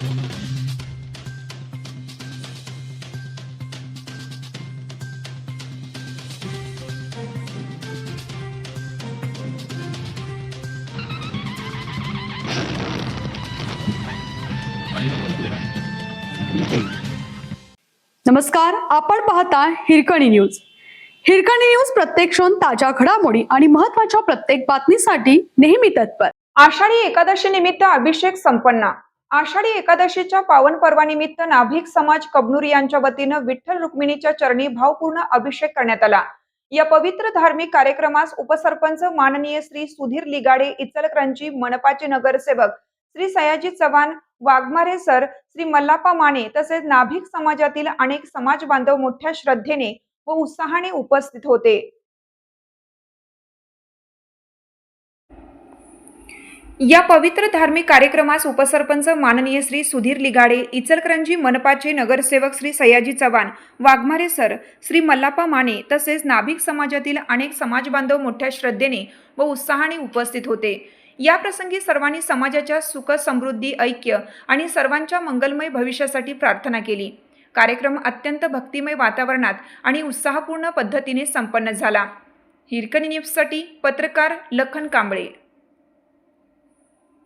नमस्कार, आपण पाहता हिरकणी न्यूज. हिरकणी न्यूज प्रत्येक क्षण ताज्या घडामोडी आणि महत्त्वाच्या प्रत्येक बातमीसाठी नेहमी तत्पर. आषाढी एकादशी निमित्त अभिषेक संपन्न. आषाढी एकादशीच्या पावन पर्वानिमित्त नाभिक समाज कबनूर यांच्या वतीनं विठ्ठल रुक्मिणीच्या चरणी भावपूर्ण अभिषेक करण्यात आला. या पवित्र धार्मिक कार्यक्रमास उपसरपंच माननीय श्री सुधीर लिगाडे, इचलकरंजी मनपाचे नगरसेवक श्री सयाजी चव्हाण, वाघमारे सर, श्री मल्लाप्पा माने तसेच नाभिक समाजातील अनेक समाज बांधव मोठ्या श्रद्धेने व उत्साहाने उपस्थित होते. या पवित्र धार्मिक कार्यक्रमास उपसरपंच माननीय श्री सुधीर लिगाडे, इचलकरंजी मनपाचे नगरसेवक श्री सयाजी चव्हाण, वाघमारे सर, श्री मल्लाप्पा माने तसेच नाभिक समाजातील अनेक समाज बांधव मोठ्या श्रद्धेने व उत्साहाने उपस्थित होते. या प्रसंगी सर्वांनी समाजाच्या सुख समृद्धी, ऐक्य आणि सर्वांच्या मंगलमय भविष्यासाठी प्रार्थना केली. कार्यक्रम अत्यंत भक्तिमय वातावरणात आणि उत्साहपूर्ण पद्धतीने संपन्न झाला. हिरकणी न्यूजसाठी पत्रकार लखन कांबळे.